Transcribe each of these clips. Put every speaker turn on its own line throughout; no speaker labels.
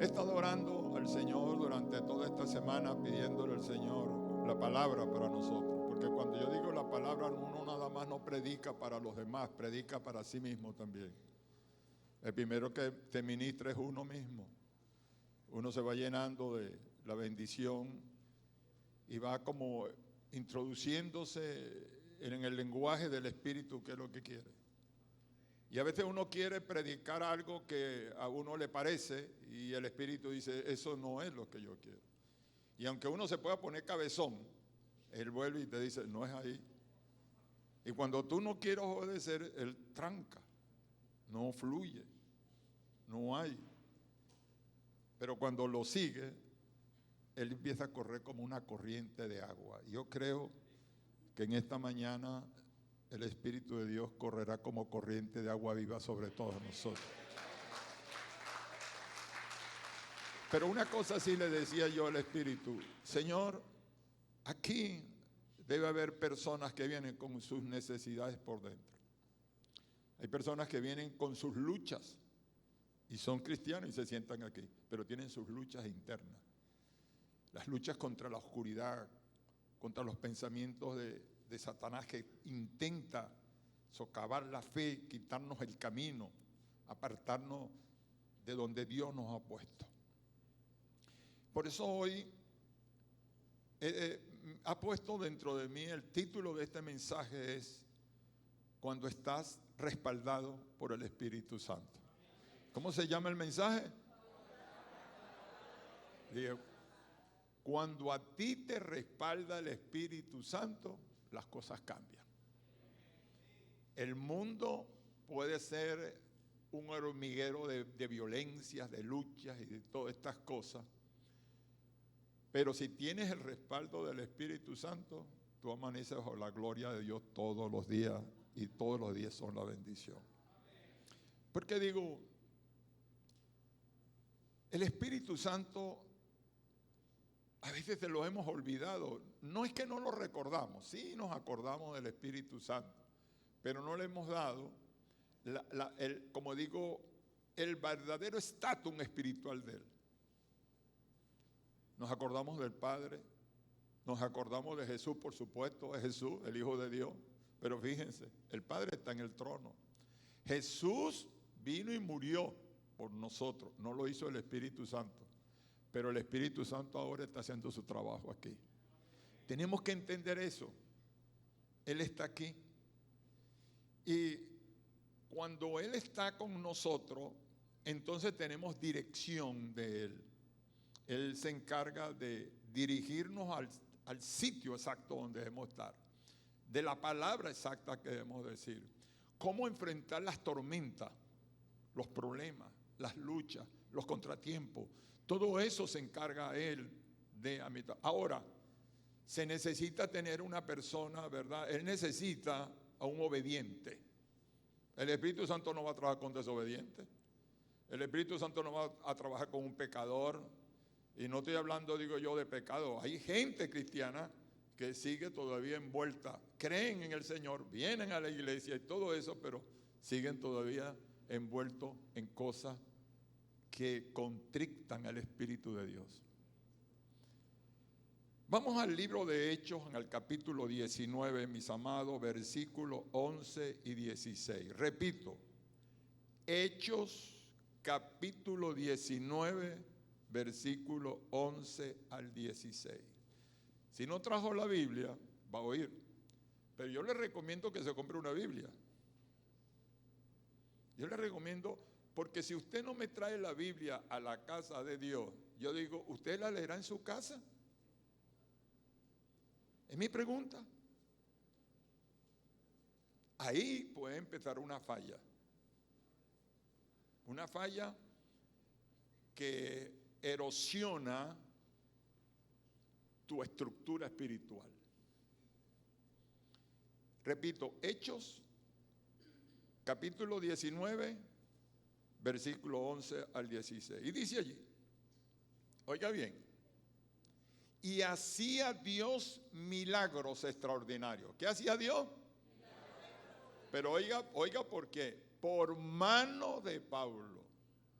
He estado orando al Señor durante toda esta semana, pidiéndole al Señor la palabra para nosotros. Porque cuando yo digo la palabra, uno nada más no predica para los demás, predica para sí mismo también. El primero que te ministra es uno mismo. Uno se va llenando de la bendición y va como introduciéndose en el lenguaje del Espíritu, que es lo que quiere. Y a veces uno quiere predicar algo que a uno le parece y el Espíritu dice, eso no es lo que yo quiero. Y aunque uno se pueda poner cabezón, Él vuelve y te dice, no es ahí. Y cuando tú no quieres obedecer, Él tranca, no fluye, no hay. Pero cuando lo sigue, Él empieza a correr como una corriente de agua. Yo creo que en esta mañana el Espíritu de Dios correrá como corriente de agua viva sobre todos nosotros. Pero una cosa sí le decía yo al Espíritu, Señor, aquí debe haber personas que vienen con sus necesidades por dentro. Hay personas que vienen con sus luchas y son cristianos y se sientan aquí, pero tienen sus luchas internas. Las luchas contra la oscuridad, contra los pensamientos de Satanás que intenta socavar la fe, quitarnos el camino, apartarnos de donde Dios nos ha puesto. Por eso hoy ha puesto dentro de mí el título de este mensaje es Cuando estás respaldado por el Espíritu Santo. ¿Cómo se llama el mensaje? Digo, cuando a ti te respalda el Espíritu Santo, las cosas cambian. El mundo puede ser un hormiguero de violencias, de luchas y de todas estas cosas, pero si tienes el respaldo del Espíritu Santo, tú amaneces bajo la gloria de Dios todos los días y todos los días son la bendición. Porque digo, el Espíritu Santo a veces te lo hemos olvidado. No es que no lo recordamos, sí nos acordamos del Espíritu Santo, pero no le hemos dado, como digo, el verdadero estatus espiritual de Él. Nos acordamos del Padre, nos acordamos de Jesús, por supuesto, es Jesús, el Hijo de Dios, pero fíjense, el Padre está en el trono. Jesús vino y murió por nosotros, no lo hizo el Espíritu Santo. Pero el Espíritu Santo ahora está haciendo su trabajo aquí. Tenemos que entender eso. Él está aquí. Y cuando Él está con nosotros, entonces tenemos dirección de Él. Él se encarga de dirigirnos al sitio exacto donde debemos estar. De la palabra exacta que debemos decir. Cómo enfrentar las tormentas, los problemas, las luchas, los contratiempos. Todo eso se encarga Él de amitar. Ahora, se necesita tener una persona, ¿verdad? Él necesita a un obediente. El Espíritu Santo no va a trabajar con desobedientes. El Espíritu Santo no va a trabajar con un pecador. Y no estoy hablando, digo yo, de pecado. Hay gente cristiana que sigue todavía envuelta. Creen en el Señor, vienen a la iglesia y todo eso, pero siguen todavía envueltos en cosas que contrictan al Espíritu de Dios. Vamos al libro de Hechos, en el capítulo 19, mis amados, versículos 11 y 16. Repito, Hechos, capítulo 19, versículo 11 al 16. Si no trajo la Biblia, va a oír. Pero yo le recomiendo que se compre una Biblia. Yo le recomiendo, porque si usted no me trae la Biblia a la casa de Dios, yo digo, ¿usted la leerá en su casa? Es mi pregunta. Ahí puede empezar una falla. Una falla que erosiona tu estructura espiritual. Repito, Hechos, capítulo 19, versículo 11 al 16. Y dice allí, oiga bien, y hacía Dios milagros extraordinarios. ¿Qué hacía Dios? Pero oiga por qué. Por mano de Pablo.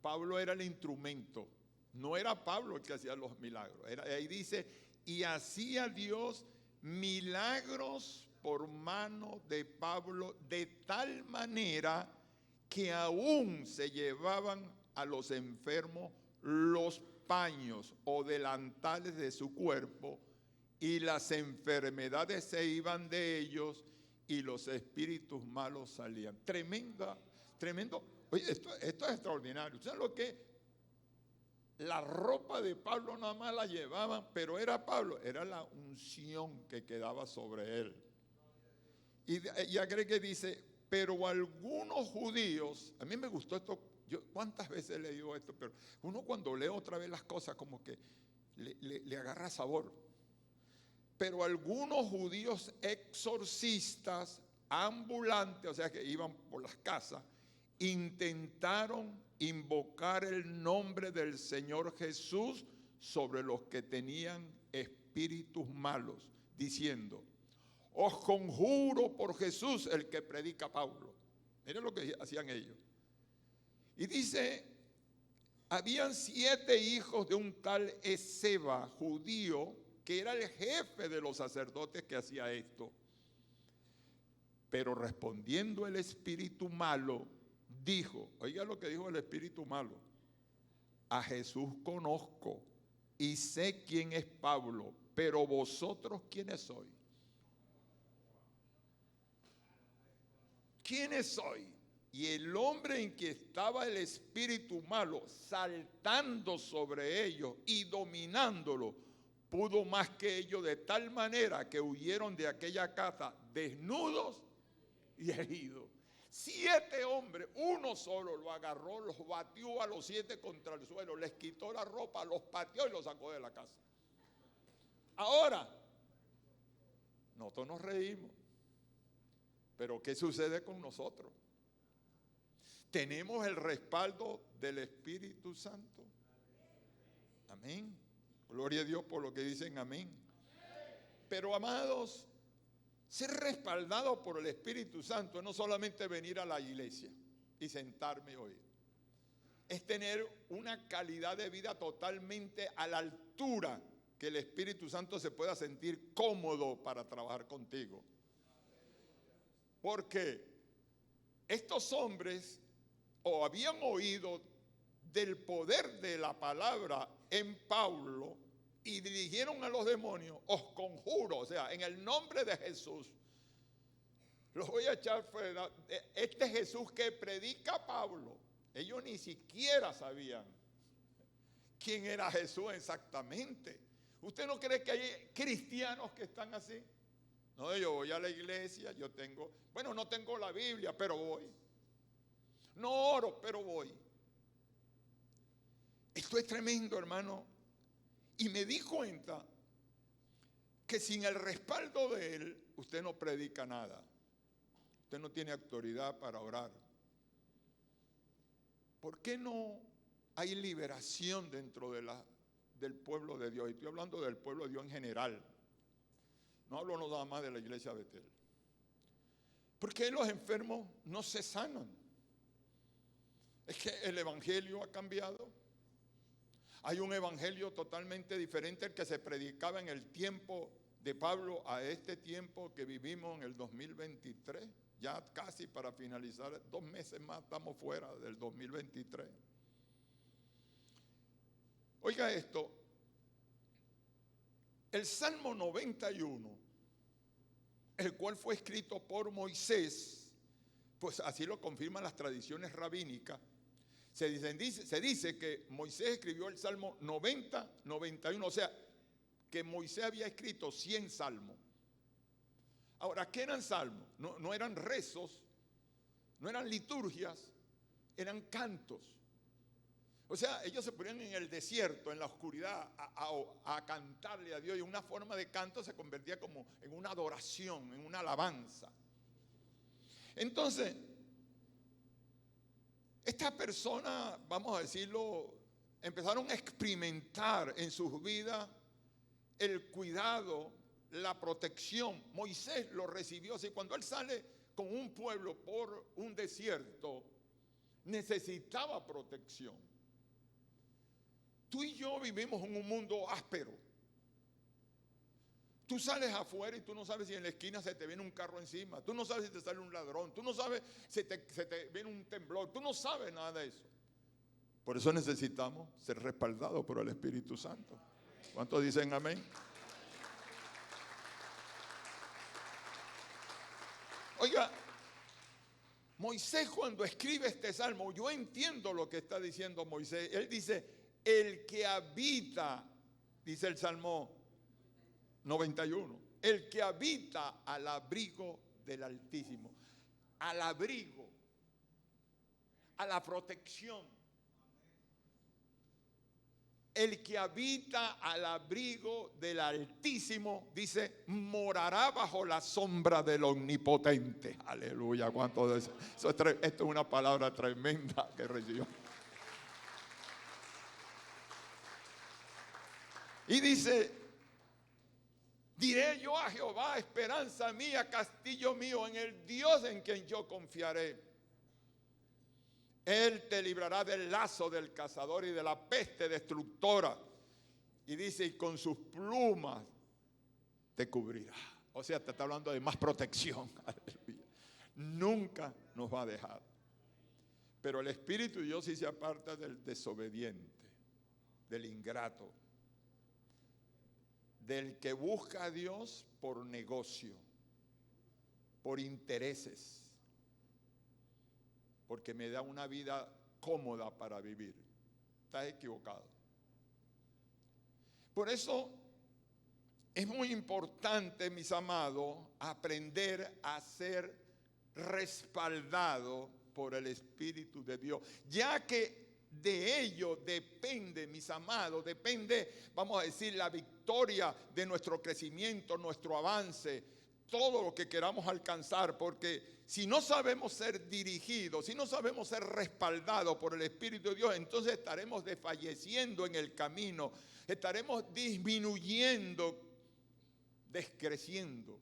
Pablo era el instrumento. No era Pablo el que hacía los milagros. Ahí dice, y hacía Dios milagros por mano de Pablo de tal manera que aún se llevaban a los enfermos los paños o delantales de su cuerpo y las enfermedades se iban de ellos y los espíritus malos salían. Tremendo. Oye, esto es extraordinario. ¿Saben lo que? La ropa de Pablo nada más la llevaban, pero era Pablo, era la unción que quedaba sobre él. Y agrega que dice, pero algunos judíos, a mí me gustó esto, yo cuántas veces he leído esto, pero uno cuando lee otra vez las cosas como que le agarra sabor. Pero algunos judíos exorcistas ambulantes, o sea que iban por las casas, intentaron invocar el nombre del Señor Jesús sobre los que tenían espíritus malos, diciendo, os conjuro por Jesús, el que predica Pablo. Miren lo que hacían ellos. Y dice, habían 7 hijos de un tal Esceva, judío, que era el jefe de los sacerdotes que hacía esto. Pero respondiendo el espíritu malo, dijo, oiga lo que dijo el espíritu malo, a Jesús conozco y sé quién es Pablo, pero vosotros ¿quiénes sois? ¿Quiénes sois? Y el hombre en que estaba el espíritu malo saltando sobre ellos y dominándolo, pudo más que ellos de tal manera que huyeron de aquella casa desnudos y heridos. 7 hombres, uno solo lo agarró, los batió a los 7 contra el suelo, les quitó la ropa, los pateó y los sacó de la casa. Ahora, nosotros nos reímos, pero ¿qué sucede con nosotros? Tenemos el respaldo del Espíritu Santo. Amén. Gloria a Dios por lo que dicen amén. Pero amados, ser respaldado por el Espíritu Santo no solamente venir a la iglesia y sentarme hoy. Es tener una calidad de vida totalmente a la altura que el Espíritu Santo se pueda sentir cómodo para trabajar contigo. Porque estos hombres o habían oído del poder de la palabra en Pablo y dirigieron a los demonios, os conjuro, o sea, en el nombre de Jesús, los voy a echar fuera. Este Jesús que predica Pablo, ellos ni siquiera sabían quién era Jesús exactamente. ¿Usted no cree que hay cristianos que están así? No, yo voy a la iglesia, no tengo la Biblia, pero voy. No oro, pero voy. Esto es tremendo, hermano. Y me di cuenta que sin el respaldo de él, usted no predica nada. Usted no tiene autoridad para orar. ¿Por qué no hay liberación dentro del pueblo de Dios? Y estoy hablando del pueblo de Dios en general. No hablo nada más de la iglesia de Betel. ¿Por qué los enfermos no se sanan? Es que el evangelio ha cambiado. Hay un evangelio totalmente diferente al que se predicaba en el tiempo de Pablo a este tiempo que vivimos en el 2023. Ya casi para finalizar, 2 meses más estamos fuera del 2023. Oiga esto, el Salmo 91, el cual fue escrito por Moisés, pues así lo confirman las tradiciones rabínicas. Se dice que Moisés escribió el Salmo 90, 91, o sea, que Moisés había escrito 100 salmos. Ahora, ¿qué eran salmos? No eran rezos, no eran liturgias, eran cantos. O sea, ellos se ponían en el desierto, en la oscuridad, a cantarle a Dios. Y una forma de canto se convertía como en una adoración, en una alabanza. Entonces, estas personas, vamos a decirlo, empezaron a experimentar en sus vidas el cuidado, la protección. Moisés lo recibió así. Cuando él sale con un pueblo por un desierto, necesitaba protección. Tú y yo vivimos en un mundo áspero. Tú sales afuera y tú no sabes si en la esquina se te viene un carro encima. Tú no sabes si te sale un ladrón. Tú no sabes si se te viene un temblor. Tú no sabes nada de eso. Por eso necesitamos ser respaldados por el Espíritu Santo. ¿Cuántos dicen amén? Oiga, Moisés cuando escribe este salmo, yo entiendo lo que está diciendo Moisés. Él dice, el que habita, dice el Salmo 91, el que habita al abrigo del Altísimo, al abrigo, a la protección. El que habita al abrigo del Altísimo, dice, morará bajo la sombra del Omnipotente. Aleluya, ¿cuánto de eso? Esto es una palabra tremenda que recibió. Y dice, diré yo a Jehová, esperanza mía, castillo mío, en el Dios en quien yo confiaré. Él te librará del lazo del cazador y de la peste destructora. Y dice, y con sus plumas te cubrirá. O sea, te está hablando de más protección. Aleluya. Nunca nos va a dejar. Pero el Espíritu de Dios sí se aparta del desobediente, del ingrato, del que busca a Dios por negocio, por intereses, porque me da una vida cómoda para vivir. Estás equivocado. Por eso es muy importante, mis amados, aprender a ser respaldado por el Espíritu de Dios, ya que de ello depende, mis amados, depende, vamos a decir, la victoria de nuestro crecimiento, nuestro avance, todo lo que queramos alcanzar, porque si no sabemos ser dirigidos, si no sabemos ser respaldados por el Espíritu de Dios, entonces estaremos desfalleciendo en el camino, estaremos disminuyendo, descreciendo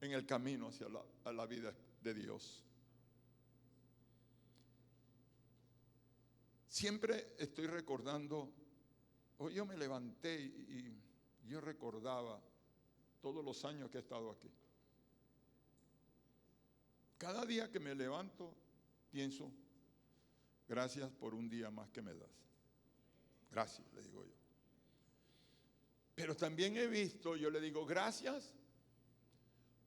en el camino hacia la vida de Dios. Siempre estoy recordando, hoy yo me levanté y yo recordaba todos los años que he estado aquí. Cada día que me levanto, pienso, gracias por un día más que me das. Gracias, le digo yo. Pero también he visto, yo le digo, gracias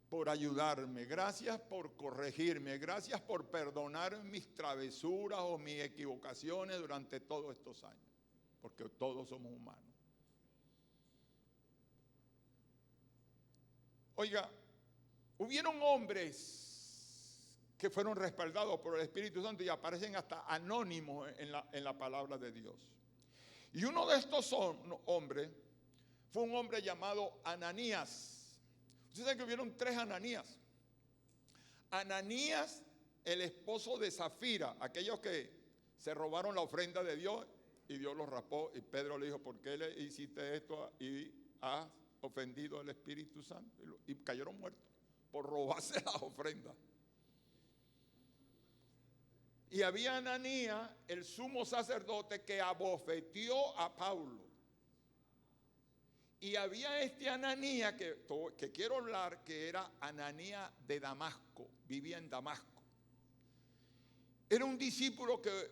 por ayudarme, gracias por corregirme, gracias por perdonar mis travesuras o mis equivocaciones durante todos estos años, porque todos somos humanos. Oiga, hubieron hombres que fueron respaldados por el Espíritu Santo y aparecen hasta anónimos en la palabra de Dios. Y uno de estos hombres fue un hombre llamado Ananías. Usted sabe que hubieron 3 Ananías. Ananías, el esposo de Zafira, aquellos que se robaron la ofrenda de Dios y Dios los rapó. Y Pedro le dijo, ¿por qué le hiciste esto y has ofendido al Espíritu Santo? Y cayeron muertos por robarse las ofrendas. Y había Ananías, el sumo sacerdote, que abofeteó a Pablo. Y había este Ananías que quiero hablar, que era Ananías de Damasco, vivía en Damasco. Era un discípulo que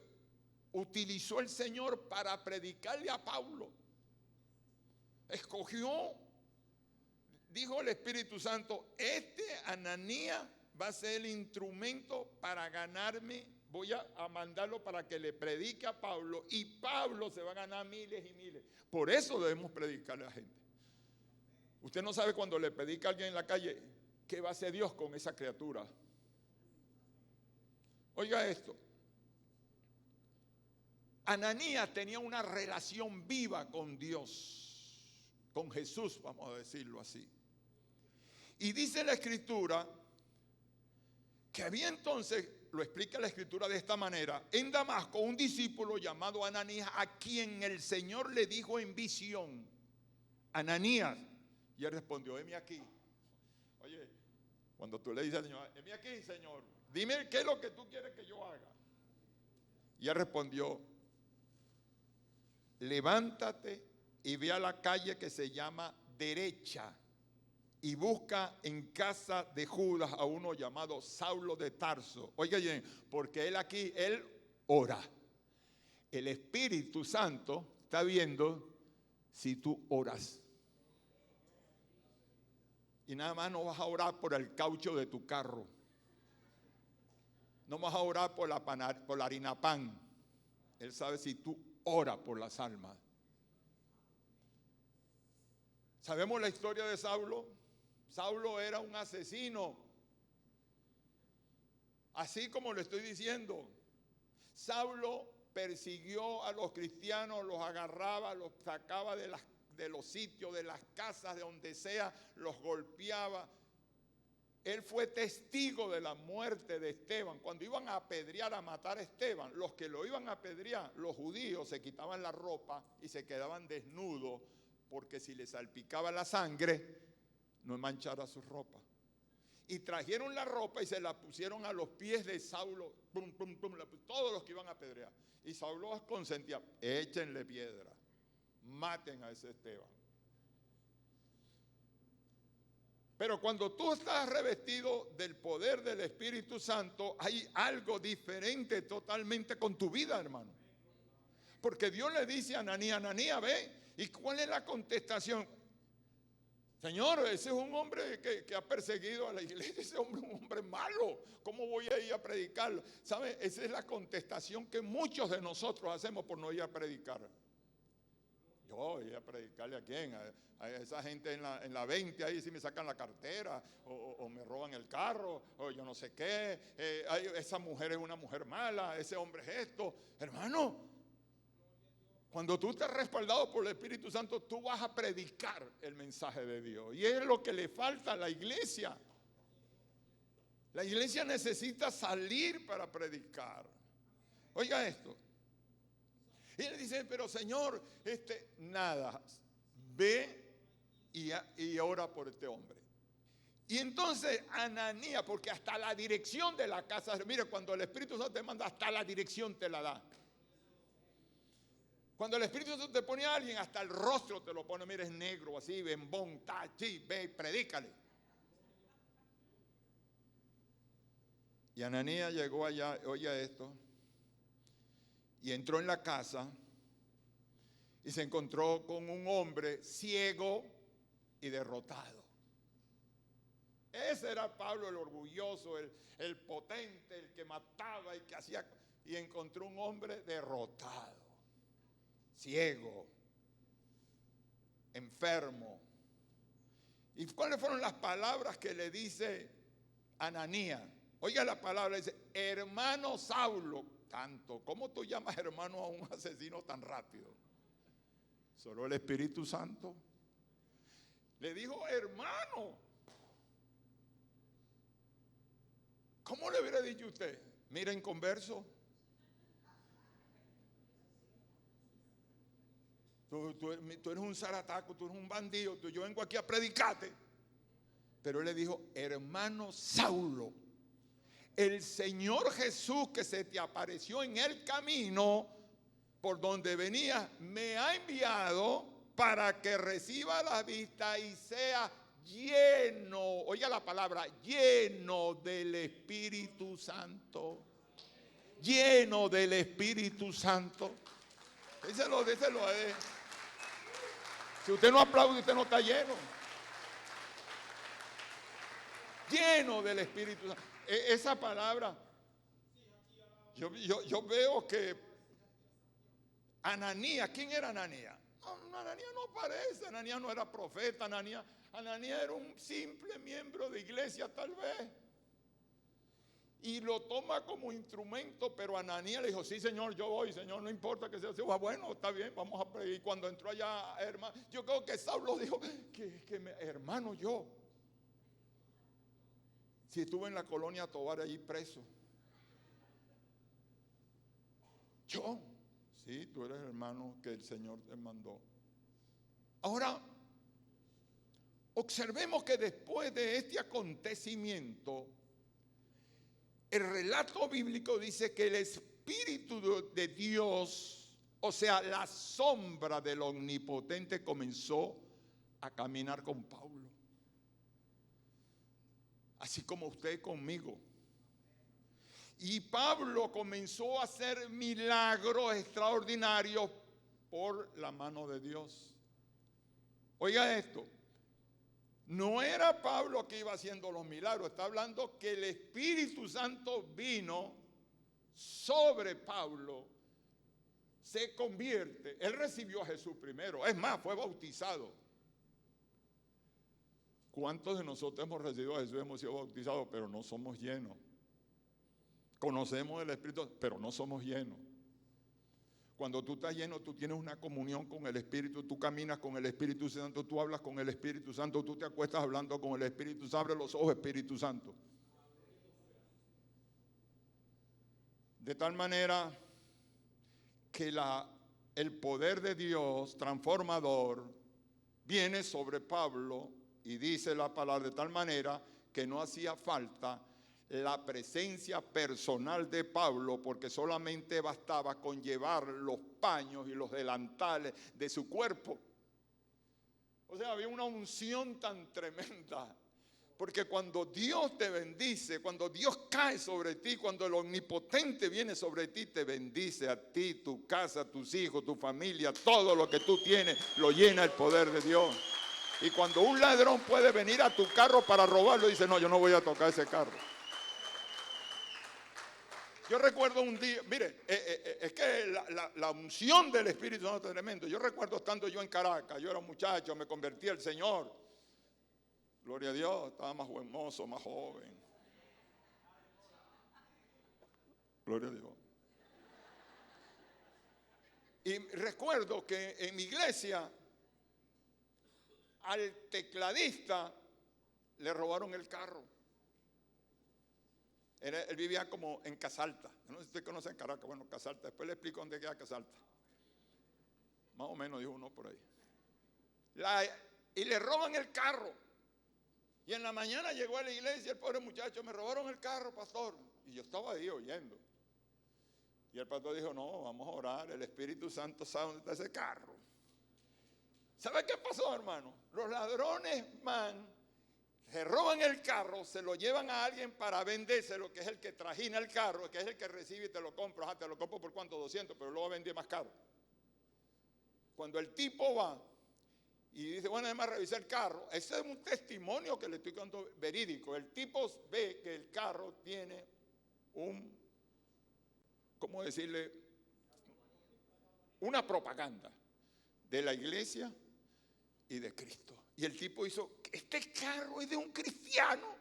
utilizó el Señor para predicarle a Pablo. Escogió, dijo el Espíritu Santo, este Ananías va a ser el instrumento para ganarme, voy a mandarlo para que le predique a Pablo y Pablo se va a ganar miles y miles. Por eso debemos predicarle a la gente. Usted no sabe cuando le predica a alguien en la calle qué va a hacer Dios con esa criatura. Oiga esto. Ananías tenía una relación viva con Dios, con Jesús, vamos a decirlo así. Y dice la Escritura que había entonces, lo explica la Escritura de esta manera, en Damasco un discípulo llamado Ananías, a quien el Señor le dijo en visión, Ananías, y él respondió, heme aquí. Oye, cuando tú le dices al Señor, heme aquí, Señor, dime qué es lo que tú quieres que yo haga. Y él respondió, levántate y ve a la calle que se llama Derecha y busca en casa de Judas a uno llamado Saulo de Tarso. Oiga bien, porque él ora. El Espíritu Santo está viendo si tú oras. Y nada más no vas a orar por el caucho de tu carro. No vas a orar por la harina pan. Él sabe si tú oras por las almas. ¿Sabemos la historia de Saulo? Saulo era un asesino. Así como le estoy diciendo, Saulo persiguió a los cristianos, los agarraba, los sacaba de los sitios, de las casas, de donde sea, los golpeaba. Él fue testigo de la muerte de Esteban. Cuando iban a apedrear, a matar a Esteban, los que lo iban a apedrear, los judíos, se quitaban la ropa y se quedaban desnudos, porque si les salpicaba la sangre, no manchara su ropa. Y trajeron la ropa y se la pusieron a los pies de Saulo, pum, pum, pum, todos los que iban a apedrear. Y Saulo consentía, échenle piedra, maten a ese Esteban. Pero cuando tú estás revestido del poder del Espíritu Santo, hay algo diferente totalmente con tu vida, hermano. Porque Dios le dice a Ananías, Ananías, ve, ¿y cuál es la contestación? Señor, ese es un hombre que ha perseguido a la iglesia, ese hombre es un hombre malo. ¿Cómo voy a ir a predicarlo? ¿Sabe? Esa es la contestación que muchos de nosotros hacemos por no ir a predicar. Yo voy a predicarle a quién, a esa gente en la 20, ahí si me sacan la cartera, o me roban el carro, o yo no sé qué, esa mujer es una mujer mala, ese hombre es esto. Hermano, cuando tú estás respaldado por el Espíritu Santo, tú vas a predicar el mensaje de Dios. Y es lo que le falta a la iglesia. La iglesia necesita salir para predicar. Oiga esto. Y él dice, pero Señor, nada, ve y ora por este hombre. Y entonces Ananías, porque hasta la dirección de la casa, mire, cuando el Espíritu Santo te manda, hasta la dirección te la da. Cuando el Espíritu Santo te pone a alguien, hasta el rostro te lo pone, mire, es negro, así, bembón, tachi, ve y predícale. Y Ananías llegó allá, oye esto, y entró en la casa y se encontró con un hombre ciego y derrotado. Ese era Pablo, el orgulloso, el potente, el que mataba y que hacía. Y encontró un hombre derrotado, ciego, enfermo. ¿Y cuáles fueron las palabras que le dice Ananías? Oiga la palabra, dice, hermano Saulo. Tanto, ¿cómo tú llamas hermano a un asesino tan rápido? Solo el Espíritu Santo. Le dijo hermano. ¿Cómo le hubiera dicho usted? Mira, inconverso. Tú eres un zarataco, tú eres un bandido, yo vengo aquí a predicarte. Pero él le dijo, hermano Saulo, el Señor Jesús que se te apareció en el camino por donde venía, me ha enviado para que reciba la vista y sea lleno, oiga la palabra, lleno del Espíritu Santo. Lleno del Espíritu Santo. Díselo a él. Si usted no aplaude, usted no está lleno. Lleno del Espíritu Santo. Esa palabra, yo veo que Ananías, ¿quién era Ananías? Ananías no parece, Ananías no era profeta, Ananías era un simple miembro de iglesia tal vez. Y lo toma como instrumento, pero Ananías le dijo, sí Señor, yo voy, Señor, no importa que sea así. Bueno, está bien, vamos a pedir. Y cuando entró allá, hermano, yo creo que Saulo dijo, hermano, yo. Si estuve en la colonia Tovar allí preso. Yo. Sí, tú eres el hermano que el Señor te mandó. Ahora, observemos que después de este acontecimiento, el relato bíblico dice que el Espíritu de Dios O sea, la sombra del Omnipotente comenzó a caminar con Pablo. Así como usted conmigo. Y Pablo comenzó a hacer milagros extraordinarios por la mano de Dios. Oiga esto. No era Pablo que iba haciendo los milagros. Está hablando que el Espíritu Santo vino sobre Pablo. Se convierte. Él recibió a Jesús primero. Es más, fue bautizado. ¿Cuántos de nosotros hemos recibido a Jesús, hemos sido bautizados, pero no somos llenos? Conocemos el Espíritu, pero no somos llenos. Cuando tú estás lleno, tú tienes una comunión con el Espíritu, tú caminas con el Espíritu Santo, tú hablas con el Espíritu Santo, tú te acuestas hablando con el Espíritu Santo. Abre los ojos, Espíritu Santo. De tal manera que el poder de Dios transformador viene sobre Pablo. Y dice la palabra de tal manera que no hacía falta la presencia personal de Pablo, porque solamente bastaba con llevar los paños y los delantales de su cuerpo. O sea, había una unción tan tremenda. Porque cuando Dios te bendice, cuando Dios cae sobre ti, cuando el Omnipotente viene sobre ti, te bendice a ti, tu casa, tus hijos, tu familia, todo lo que tú tienes, lo llena el poder de Dios. Y cuando un ladrón puede venir a tu carro para robarlo, dice, no, yo no voy a tocar ese carro. Yo recuerdo un día, mire, es que la unción del Espíritu Santo es tremendo. Yo recuerdo estando yo en Caracas, yo era un muchacho, me convertí al Señor. Gloria a Dios, estaba más hermoso, más joven. Gloria a Dios. Y recuerdo que en mi iglesia, al tecladista le robaron el carro. Él vivía como en Casalta. No sé si usted conoce en Caracas. Bueno, Casalta. Después le explico dónde queda Casalta. Más o menos dijo uno por ahí. Y le roban el carro. Y en la mañana llegó a la iglesia el pobre muchacho. Me robaron el carro, pastor. Y yo estaba ahí oyendo. Y el pastor dijo, no, vamos a orar. El Espíritu Santo sabe dónde está ese carro. ¿Sabe qué pasó, hermano? Los ladrones se roban el carro, se lo llevan a alguien para vendérselo, que es el que trajina el carro, que es el que recibe y te lo compra. Ajá, te lo compro por cuánto, 200, pero luego vendí más caro. Cuando el tipo va y dice, bueno, además revisar el carro, ese es un testimonio que le estoy contando verídico. El tipo ve que el carro tiene ¿cómo decirle? Una propaganda de la iglesia y de Cristo. Y el tipo hizo, este carro es de un cristiano.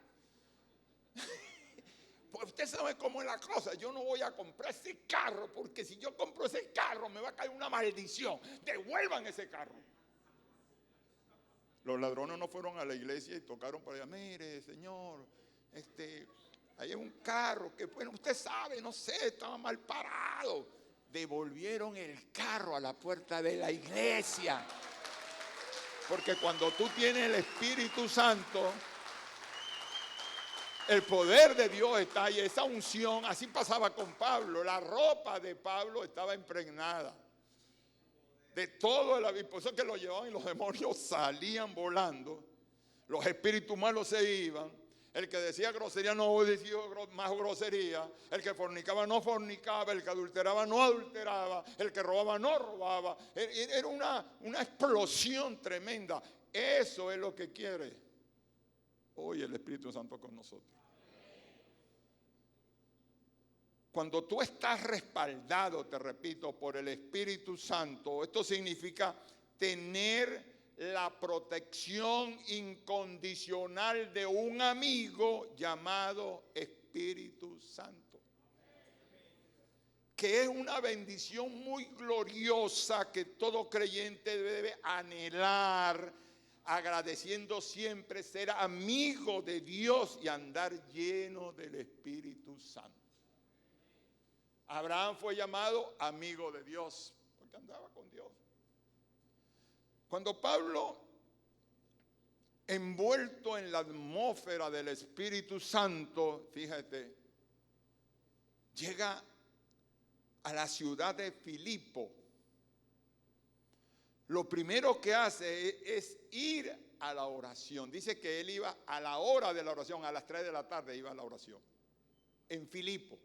Pues usted sabe cómo es la cosa. Yo no voy a comprar ese carro, porque si yo compro ese carro me va a caer una maldición. Devuelvan ese carro. Los ladrones no fueron a la iglesia y tocaron para allá. Mire, señor, ahí hay un carro que, bueno, usted sabe, no sé, estaba mal parado. Devolvieron el carro a la puerta de la iglesia. Porque cuando tú tienes el Espíritu Santo, el poder de Dios está ahí, esa unción. Así pasaba con Pablo. La ropa de Pablo estaba impregnada de todo el aviso. Por eso que lo llevaban y los demonios salían volando. Los espíritus malos se iban. El que decía grosería no decía más grosería. El que fornicaba no fornicaba. El que adulteraba no adulteraba. El que robaba no robaba. Era una explosión tremenda. Eso es lo que quiere hoy el Espíritu Santo con nosotros. Cuando tú estás respaldado, te repito, por el Espíritu Santo, esto significa tener la protección incondicional de un amigo llamado Espíritu Santo, que es una bendición muy gloriosa que todo creyente debe anhelar, agradeciendo siempre ser amigo de Dios y andar lleno del Espíritu Santo. Abraham fue llamado amigo de Dios porque andaba con Dios. Cuando Pablo, envuelto en la atmósfera del Espíritu Santo, fíjate, llega a la ciudad de Filipo. lo primero que hace es ir a la oración. Dice que él iba a la hora de la oración, a las 3 de la tarde iba a la oración. En Filipo.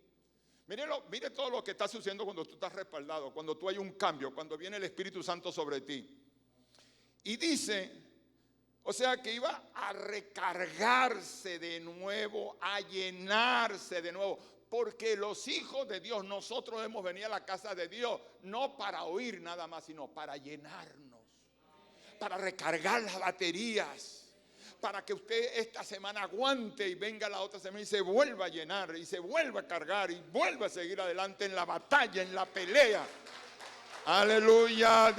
Mire todo lo que está sucediendo cuando tú estás respaldado, cuando tú hay un cambio, cuando viene el Espíritu Santo sobre ti. Y dice, o sea que iba a recargarse de nuevo, a llenarse de nuevo. Porque los hijos de Dios, nosotros hemos venido a la casa de Dios, no para oír nada más, sino para llenarnos, para recargar las baterías, para que usted esta semana aguante y venga la otra semana y se vuelva a llenar, y se vuelva a cargar, y vuelva a seguir adelante en la batalla, en la pelea. Aleluya.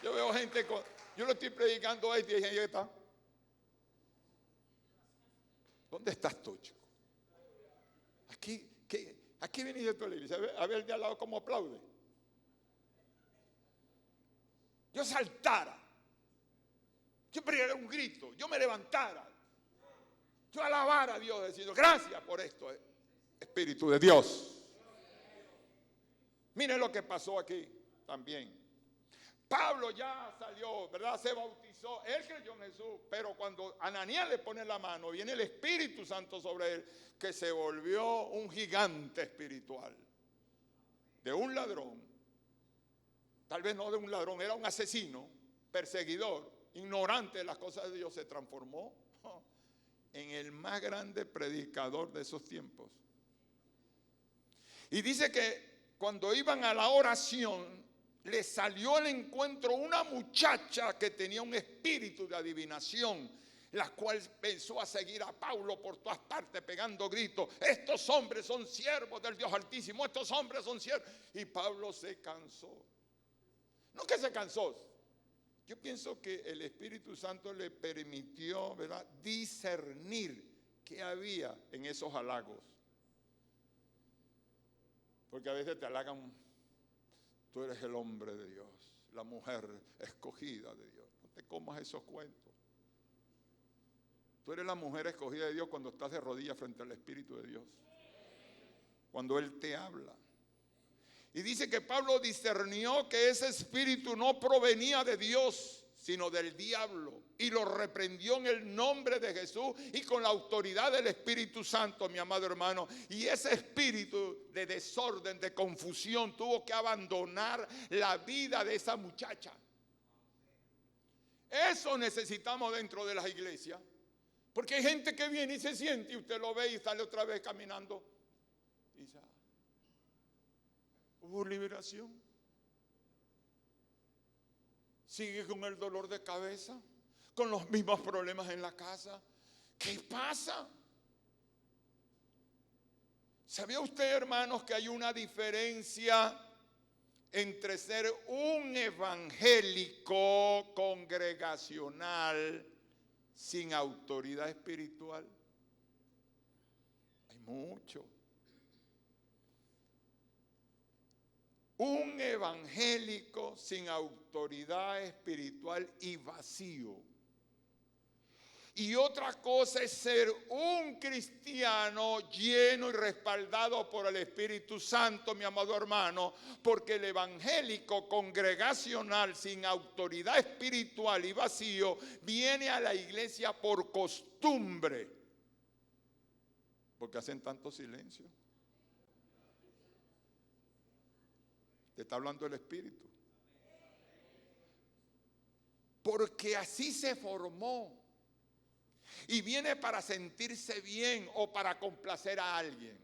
Yo veo gente, yo lo estoy predicando ahí, y hay gente que está. ¿Dónde estás tú, chico? Aquí viniste tú a la iglesia. A ver el de al lado cómo aplaude. Yo saltara. Yo pegara un grito. Yo me levantara. Yo alabara a Dios diciendo, gracias por esto, Espíritu de Dios. Miren lo que pasó aquí también. Pablo ya salió, ¿verdad? Se bautizó, él creyó en Jesús, pero cuando Ananías le pone la mano, viene el Espíritu Santo sobre él, que se volvió un gigante espiritual, de un ladrón, tal vez no de un ladrón, era un asesino, perseguidor, ignorante de las cosas de Dios, se transformó en el más grande predicador de esos tiempos. Y dice que cuando iban a la oración, le salió al encuentro una muchacha que tenía un espíritu de adivinación, la cual empezó a seguir a Pablo por todas partes pegando gritos. Estos hombres son siervos del Dios Altísimo, estos hombres son siervos. Y Pablo se cansó. No que se cansó. Yo pienso que el Espíritu Santo le permitió, ¿verdad?, discernir qué había en esos halagos. Porque a veces te halagan. Tú eres el hombre de Dios, la mujer escogida de Dios. No te comas esos cuentos. Tú eres la mujer escogida de Dios cuando estás de rodillas frente al Espíritu de Dios. Cuando Él te habla. Y dice que Pablo discernió que ese espíritu no provenía de Dios, sino del diablo. Y lo reprendió en el nombre de Jesús y con la autoridad del Espíritu Santo, mi amado hermano. Y ese espíritu de desorden, de confusión, tuvo que abandonar la vida de esa muchacha. Eso necesitamos dentro de las iglesias. Porque hay gente que viene y se siente y usted lo ve y sale otra vez caminando. Y ya. Hubo liberación. Sigue con el dolor de cabeza, con los mismos problemas en la casa. ¿Qué pasa? ¿Sabía usted, hermanos, que hay una diferencia entre ser un evangélico congregacional sin autoridad espiritual? Hay mucho. Un evangélico sin autoridad espiritual y vacío. Y otra cosa es ser un cristiano lleno y respaldado por el Espíritu Santo, mi amado hermano, porque el evangélico congregacional sin autoridad espiritual y vacío viene a la iglesia por costumbre, porque hacen tanto silencio. Te está hablando el Espíritu. Porque así se formó. Y viene para sentirse bien o para complacer a alguien.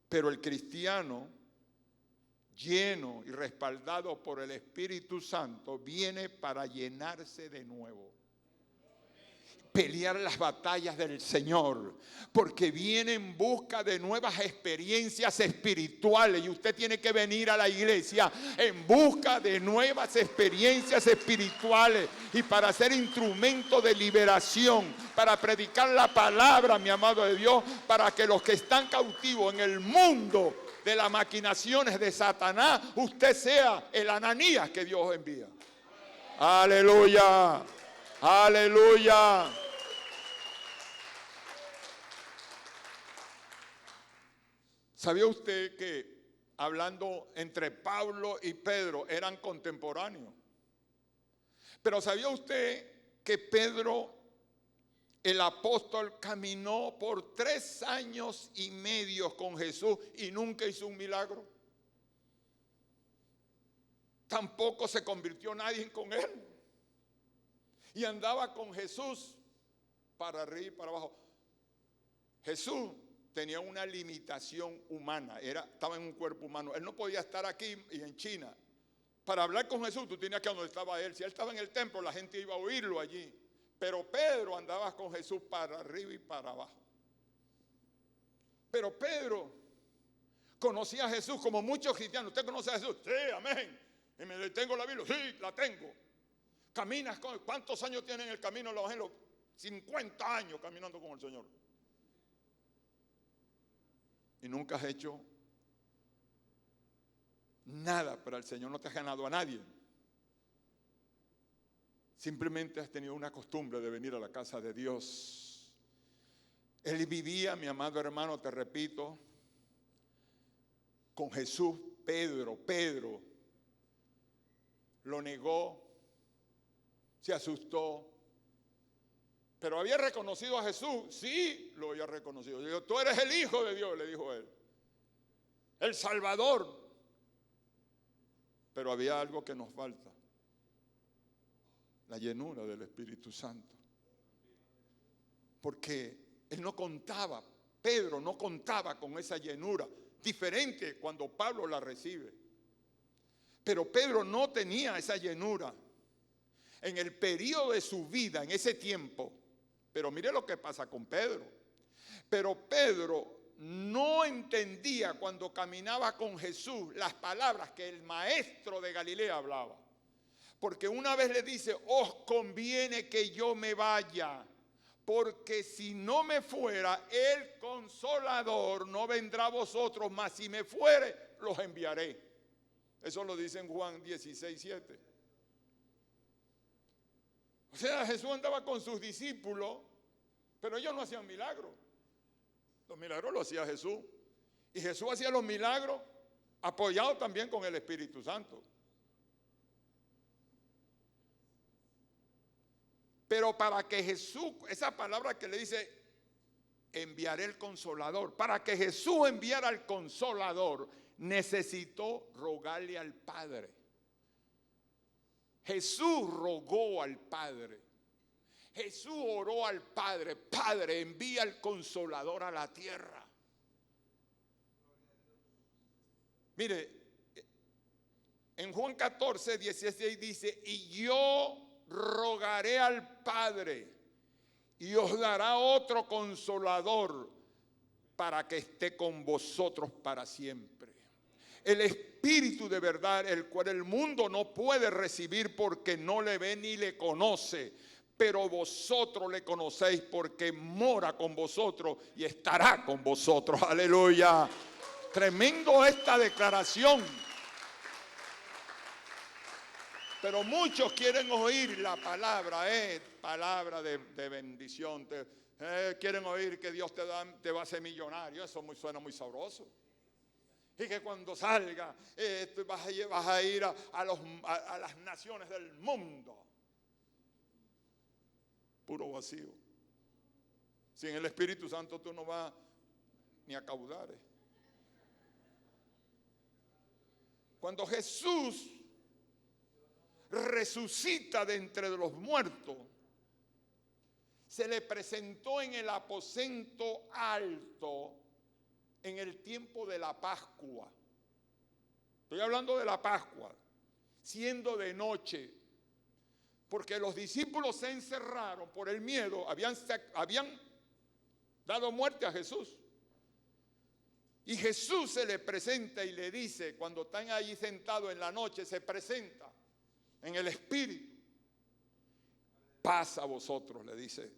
Pero el cristiano, lleno y respaldado por el Espíritu Santo, viene para llenarse de nuevo. Pelear las batallas del Señor, porque viene en busca de nuevas experiencias espirituales y usted tiene que venir a la iglesia en busca de nuevas experiencias espirituales y para ser instrumento de liberación, para predicar la palabra, mi amado de Dios, para que los que están cautivos en el mundo de las maquinaciones de Satanás, usted sea el Ananías que Dios envía. Aleluya, aleluya. ¿Sabía usted que hablando entre Pablo y Pedro eran contemporáneos? Pero ¿sabía usted que Pedro, el apóstol, caminó por 3 años y medio con Jesús y nunca hizo un milagro? Tampoco se convirtió nadie con él. Y andaba con Jesús para arriba y para abajo. Jesús tenía una limitación humana, estaba en un cuerpo humano. Él no podía estar aquí y en China. Para hablar con Jesús tú tenías que ir a donde estaba él. Si él estaba en el templo, la gente iba a oírlo allí. Pero Pedro andaba con Jesús para arriba y para abajo. Pero Pedro conocía a Jesús como muchos cristianos. ¿Usted conoce a Jesús? Sí, amén. Y me detengo la Biblia. Sí, la tengo. Caminas con... ¿Cuántos años tiene en el camino del evangelio? 50 años caminando con el Señor. Y nunca has hecho nada para el Señor. No te has ganado a nadie. Simplemente has tenido una costumbre de venir a la casa de Dios. Él vivía, mi amado hermano, te repito, con Jesús. Pedro lo negó, se asustó, pero había reconocido a Jesús. Sí, lo había reconocido. Le dijo, tú eres el Hijo de Dios, le dijo él, el Salvador. Pero había algo que nos falta: la llenura del Espíritu Santo. Porque él no contaba, Pedro no contaba con esa llenura, diferente cuando Pablo la recibe. Pero Pedro no tenía esa llenura en el periodo de su vida, en ese tiempo. Pero mire lo que pasa con Pedro. Pero Pedro no entendía cuando caminaba con Jesús las palabras que el maestro de Galilea hablaba. Porque una vez le dice, os conviene que yo me vaya, porque si no me fuera, el Consolador no vendrá a vosotros, mas si me fuere, los enviaré. Eso lo dice en Juan 16:7. O sea, Jesús andaba con sus discípulos, pero ellos no hacían milagros. Los milagros los hacía Jesús. Y Jesús hacía los milagros apoyado también con el Espíritu Santo. Pero para que Jesús, esa palabra que le dice, enviaré el Consolador, para que Jesús enviara al Consolador, necesitó rogarle al Padre. Jesús rogó al Padre. Jesús oró al Padre: Padre, envía al Consolador a la tierra. Mire, en Juan 14:16 dice, y yo rogaré al Padre y os dará otro Consolador para que esté con vosotros para siempre. El Espíritu de verdad, el cual el mundo no puede recibir porque no le ve ni le conoce, pero vosotros le conocéis porque mora con vosotros y estará con vosotros. Aleluya. Tremendo esta declaración. Pero muchos quieren oír la palabra, palabra de bendición. Quieren oír que Dios te va a hacer millonario. Eso suena muy sabroso. Y que cuando salga vas a ir a las naciones del mundo. Puro vacío. Sin el Espíritu Santo tú no vas ni a Caudares. Cuando Jesús resucita de entre los muertos, se le presentó en el aposento alto en el tiempo de la Pascua. Estoy hablando de la Pascua, siendo de noche, porque los discípulos se encerraron por el miedo, habían dado muerte a Jesús. Y Jesús se le presenta y le dice, cuando están allí sentados en la noche, se presenta en el Espíritu. Paz a vosotros, le dice.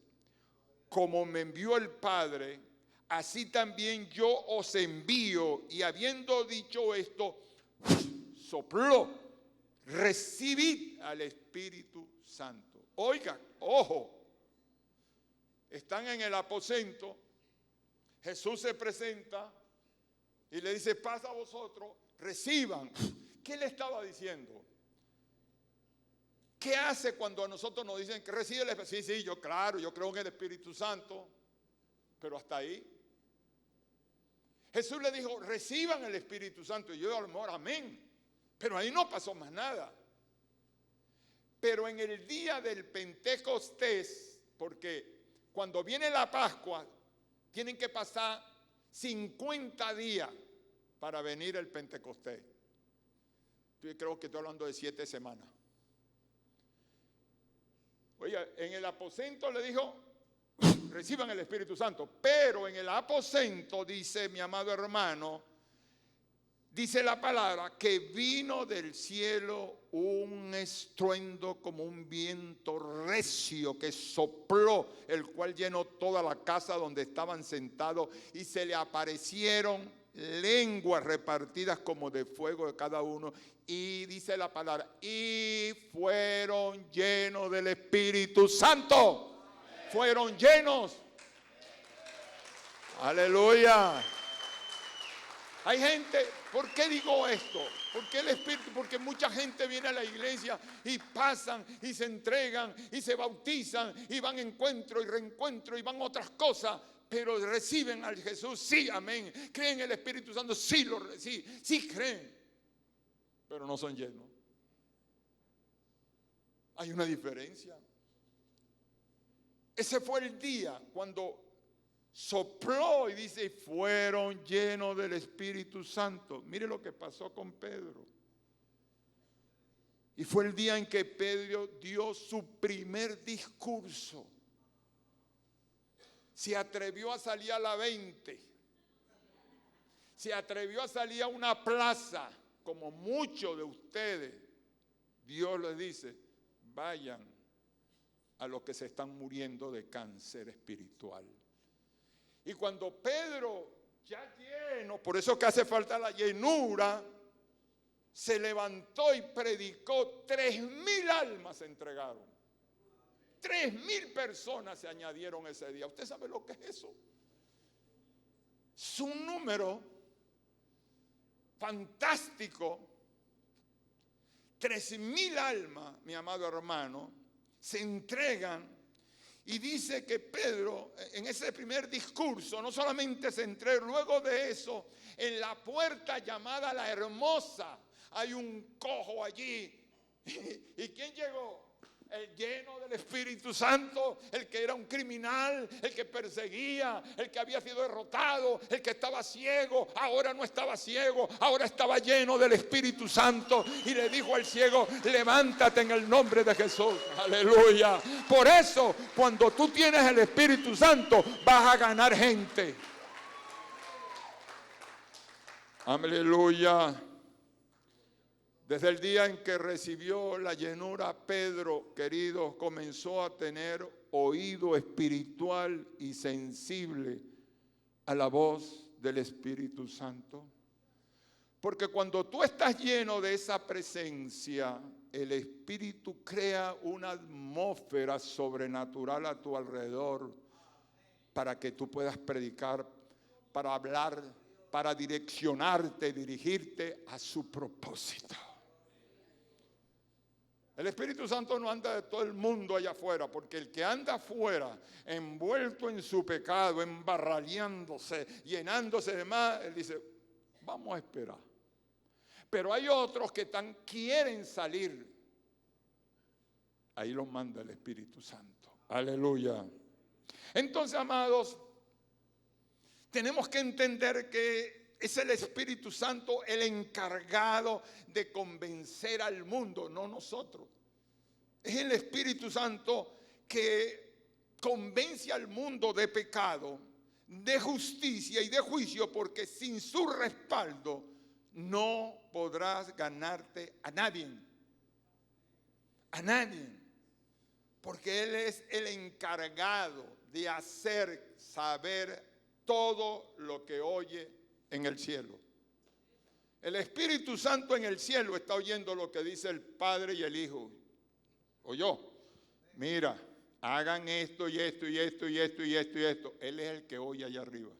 Como me envió el Padre, así también yo os envío. Y habiendo dicho esto, sopló. Recibid al Espíritu Santo. Oigan, ojo. Están en el aposento. Jesús se presenta. Y le dice, pasa a vosotros, reciban. ¿Qué le estaba diciendo? ¿Qué hace cuando a nosotros nos dicen que recibe el Espíritu? Sí, yo claro, yo creo en el Espíritu Santo, pero hasta ahí. Jesús le dijo, reciban el Espíritu Santo. Y yo a lo mejor, amén. Pero ahí no pasó más nada. Pero en el día del Pentecostés, porque cuando viene la Pascua, tienen que pasar 50 días para venir el Pentecostés. Yo creo que estoy hablando de 7 semanas. Oye, en el aposento le dijo, reciban el Espíritu Santo. Pero en el aposento, dice mi amado hermano, dice la palabra que vino del cielo un estruendo como un viento recio que sopló, el cual llenó toda la casa donde estaban sentados, y se le aparecieron lenguas repartidas como de fuego de cada uno. Y dice la palabra, y fueron llenos del Espíritu Santo. Fueron llenos. Aleluya. Hay gente, ¿por qué digo esto? Porque el Espíritu, porque mucha gente viene a la iglesia y pasan y se entregan y se bautizan y van a encuentro y reencuentro y van a otras cosas, pero reciben al Jesús, sí, amén. Creen en el Espíritu Santo, sí creen, pero no son llenos. Hay una diferencia. Ese fue el día cuando sopló y dice, fueron llenos del Espíritu Santo. Mire lo que pasó con Pedro. Y fue el día en que Pedro dio su primer discurso. Se atrevió a salir a la 20. Se atrevió a salir a una plaza, como muchos de ustedes. Dios les dice, vayan a los que se están muriendo de cáncer espiritual. Y cuando Pedro, ya lleno, por eso que hace falta la llenura, se levantó y predicó, 3,000 almas se entregaron. 3,000 personas se añadieron ese día. ¿Usted sabe lo que es eso? Es un número fantástico. 3,000 almas, mi amado hermano, se entregan. Y dice que Pedro, en ese primer discurso, no solamente se entregó, luego de eso, en la puerta llamada La Hermosa, hay un cojo allí. ¿Y quién llegó? El lleno del Espíritu Santo, el que era un criminal, el que perseguía, el que había sido derrotado, el que estaba ciego, ahora no estaba ciego, ahora estaba lleno del Espíritu Santo, y le dijo al ciego, levántate en el nombre de Jesús. Aleluya. Por eso, cuando tú tienes el Espíritu Santo, vas a ganar gente. Aleluya. Desde el día en que recibió la llenura, Pedro, queridos, comenzó a tener oído espiritual y sensible a la voz del Espíritu Santo. Porque cuando tú estás lleno de esa presencia, el Espíritu crea una atmósfera sobrenatural a tu alrededor para que tú puedas predicar, para hablar, para direccionarte, dirigirte a su propósito. El Espíritu Santo no anda de todo el mundo allá afuera, porque el que anda afuera, envuelto en su pecado, embarraleándose, llenándose de más, él dice, vamos a esperar. Pero hay otros que quieren salir. Ahí los manda el Espíritu Santo. Aleluya. Entonces, amados, tenemos que entender que es el Espíritu Santo el encargado de convencer al mundo, no nosotros. Es el Espíritu Santo que convence al mundo de pecado, de justicia y de juicio, porque sin su respaldo no podrás ganarte a nadie. A nadie. Porque Él es el encargado de hacer saber todo lo que oye en el cielo. El Espíritu Santo en el cielo está oyendo lo que dice el Padre y el Hijo. Oyó, mira, hagan esto y esto y esto y esto y esto y esto. Él es el que oye allá arriba.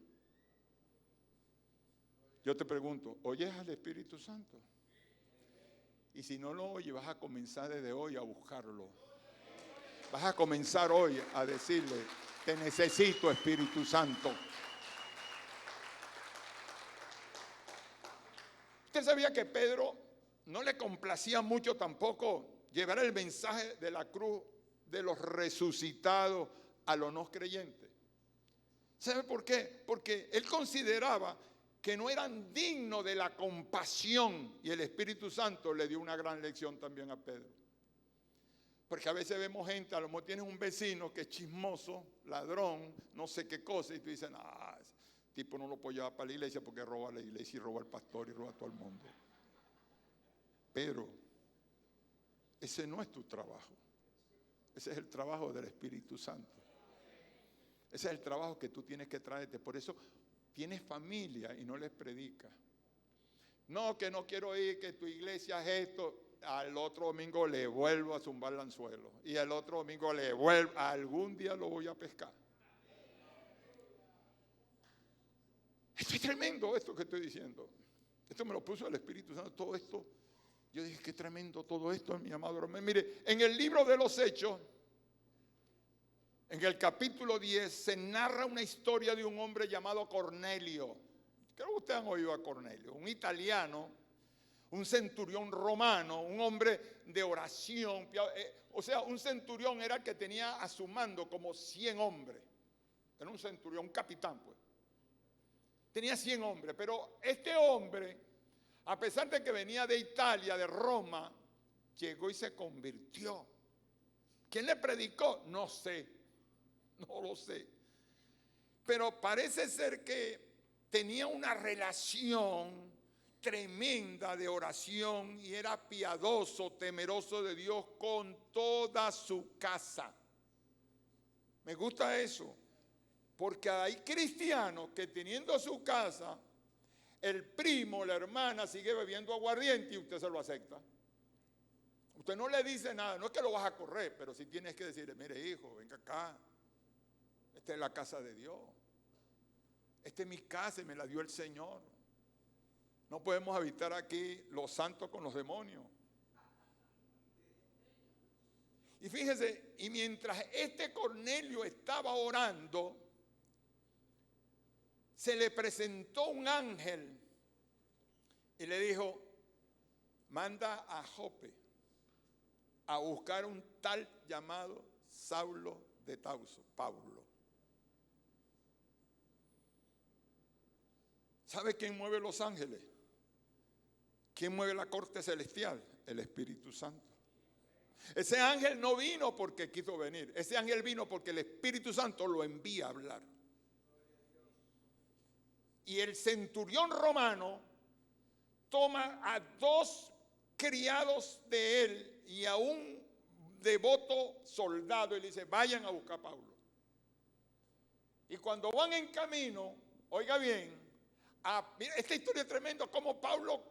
Yo te pregunto, ¿oyes al Espíritu Santo? Y si no lo oyes, vas a comenzar desde hoy a buscarlo. Vas a comenzar hoy a decirle, te necesito, Espíritu Santo. Usted sabía que Pedro no le complacía mucho tampoco llevar el mensaje de la cruz de los resucitados a los no creyentes. ¿Sabe por qué? Porque él consideraba que no eran dignos de la compasión, y el Espíritu Santo le dio una gran lección también a Pedro. Porque a veces vemos gente, a lo mejor tienes un vecino que es chismoso, ladrón, no sé qué cosa, y tú dices, ese tipo no lo puedo llevar para la iglesia porque roba la iglesia y roba al pastor y roba a todo el mundo. Pero ese no es tu trabajo. Ese es el trabajo del Espíritu Santo. Ese es el trabajo que tú tienes que traerte. Por eso tienes familia y no les predicas. No, que no quiero ir, que tu iglesia es esto. Al otro domingo le vuelvo a zumbar el anzuelo. Y al otro domingo le vuelvo. Algún día lo voy a pescar. Esto es tremendo, esto que estoy diciendo. Esto me lo puso el Espíritu Santo. Todo esto, yo dije, qué tremendo todo esto, mi amado hermano. Mire, en el libro de los Hechos, en el capítulo 10, se narra una historia de un hombre llamado Cornelio. Creo que ustedes han oído a Cornelio, un italiano, un centurión romano, un hombre de oración. O sea, un centurión era el que tenía a su mando como 100 hombres. Era un centurión, un capitán, pues. Tenía 100 hombres, pero este hombre, a pesar de que venía de Italia, de Roma, llegó y se convirtió. ¿Quién le predicó? No sé, no lo sé. Pero parece ser que tenía una relación tremenda de oración y era piadoso, temeroso de Dios con toda su casa. Me gusta eso, porque hay cristianos que teniendo su casa, el primo, la hermana sigue bebiendo aguardiente y usted se lo acepta. Usted no le dice nada, no es que lo vas a correr, pero sí tienes que decirle, mire hijo, venga acá, esta es la casa de Dios, esta es mi casa y me la dio el Señor. No podemos habitar aquí los santos con los demonios. Y fíjese, y mientras este Cornelio estaba orando, se le presentó un ángel y le dijo, manda a Jope a buscar un tal llamado Saulo de Tarso, Pablo. ¿Sabe quién mueve los ángeles? ¿Quién mueve la corte celestial? El Espíritu Santo. Ese ángel no vino porque quiso venir. Ese ángel vino porque el Espíritu Santo lo envía a hablar. Y el centurión romano toma a 2 criados de él y a un devoto soldado y le dice, vayan a buscar a Pablo. Y cuando van en camino, oiga bien, mira, esta historia es tremenda, como Pablo,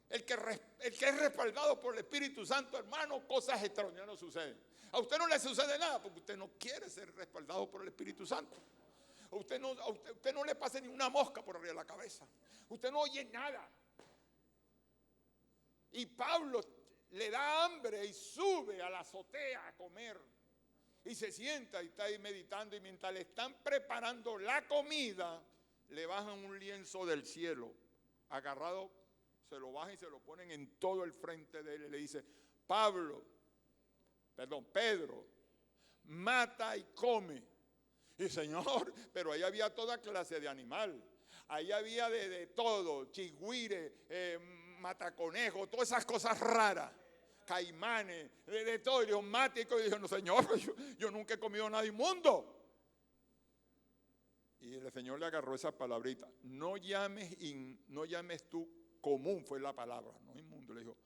el que es respaldado por el Espíritu Santo, hermano, cosas extraordinarias suceden. A usted no le sucede nada porque usted no quiere ser respaldado por el Espíritu Santo. A usted no le pasa ni una mosca por arriba de la cabeza. Usted no oye nada. Y Pablo le da hambre y sube a la azotea a comer. Y se sienta y está ahí meditando. Y mientras le están preparando la comida, le bajan un lienzo del cielo. Agarrado, se lo bajan y se lo ponen en todo el frente de él. Y le dice, Pedro, mata y come. Y Señor, pero ahí había toda clase de animal. Ahí había de todo, chigüire, mataconejos, todas esas cosas raras. Caimanes, de todo, y dijo, mático. Y dijo, no Señor, yo nunca he comido nada inmundo. Y el Señor le agarró esa palabrita. No llames tú común, fue la palabra, no inmundo. Le dijo,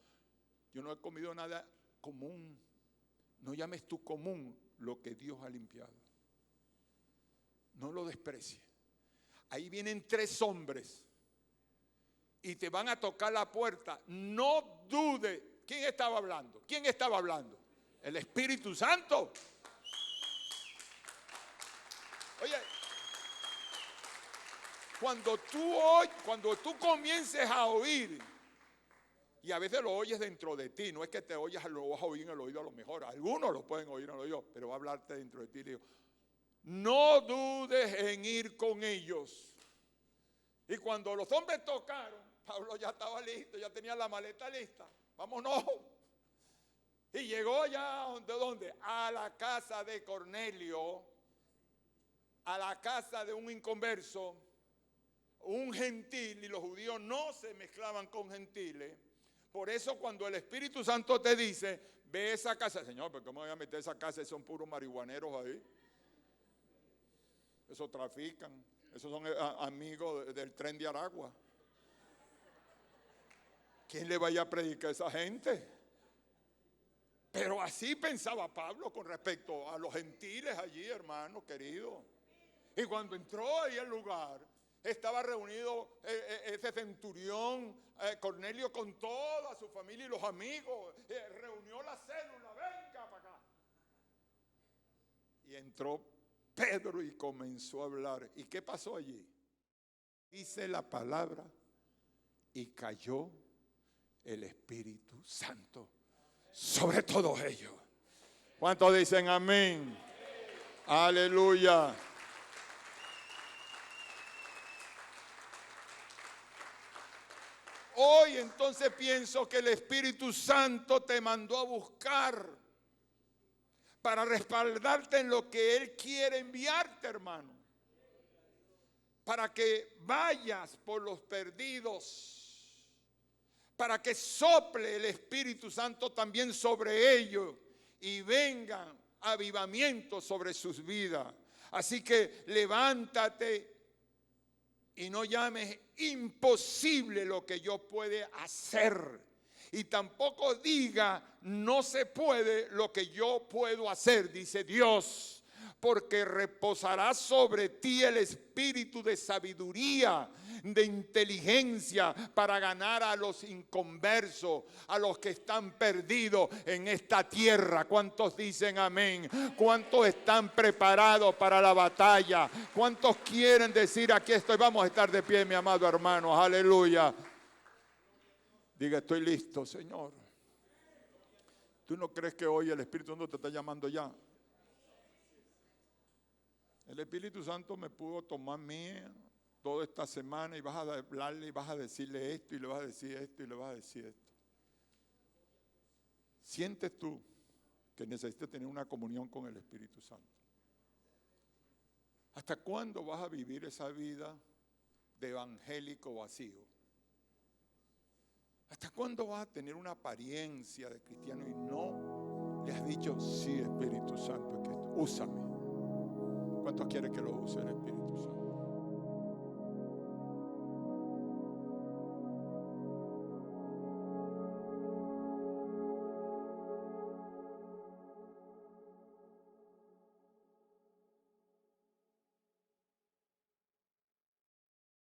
yo no he comido nada común. No llames tú común lo que Dios ha limpiado. No lo desprecies. Ahí vienen 3 hombres y te van a tocar la puerta. No dude. ¿Quién estaba hablando? ¿Quién estaba hablando? El Espíritu Santo. Oye, cuando tú comiences a oír, y a veces lo oyes dentro de ti, no es que te oyes, lo vas a oír en el oído a lo mejor, algunos lo pueden oír en el oído, pero va a hablarte dentro de ti. Le digo, no dudes en ir con ellos. Y cuando los hombres tocaron, Pablo ya estaba listo, ya tenía la maleta lista. Vámonos. Y llegó ya, ¿de dónde? A la casa de Cornelio, a la casa de un inconverso, un gentil, y los judíos no se mezclaban con gentiles. Por eso cuando el Espíritu Santo te dice, ve a esa casa, Señor, ¿pero cómo voy a meter esa casa? Son puros marihuaneros ahí. Esos trafican, esos son amigos del tren de Aragua. ¿Quién le vaya a predicar a esa gente? Pero así pensaba Pablo con respecto a los gentiles allí, hermano querido. Y cuando entró ahí al lugar, estaba reunido ese centurión, Cornelio, con toda su familia y los amigos. Reunió la célula, venga para acá. Y entró Pedro y comenzó a hablar. ¿Y qué pasó allí? Dice la palabra, y cayó el Espíritu Santo sobre todos ellos. ¿Cuántos dicen amén? Aleluya. Hoy entonces pienso que el Espíritu Santo te mandó a buscar para respaldarte en lo que Él quiere enviarte, hermano. Para que vayas por los perdidos. Para que sople el Espíritu Santo también sobre ellos y vengan avivamientos sobre sus vidas. Así que levántate y no llames imposible lo que yo pueda hacer. Y tampoco diga no se puede lo que yo puedo hacer, dice Dios. Porque reposará sobre ti el espíritu de sabiduría, de inteligencia para ganar a los inconversos, a los que están perdidos en esta tierra. ¿Cuántos dicen amén? ¿Cuántos están preparados para la batalla? ¿Cuántos quieren decir aquí estoy? Vamos a estar de pie, mi amado hermano. Aleluya. Diga, estoy listo, Señor. ¿Tú no crees que hoy el Espíritu Santo te está llamando ya? El Espíritu Santo me pudo tomar mía toda esta semana y vas a hablarle y vas a decirle esto y le vas a decir esto y le vas a decir esto. ¿Sientes tú que necesitas tener una comunión con el Espíritu Santo? ¿Hasta cuándo vas a vivir esa vida de evangélico vacío? ¿Hasta cuándo vas a tener una apariencia de cristiano y no le has dicho, sí, Espíritu Santo, úsame? ¿Cuántos quieren que lo use el Espíritu Santo?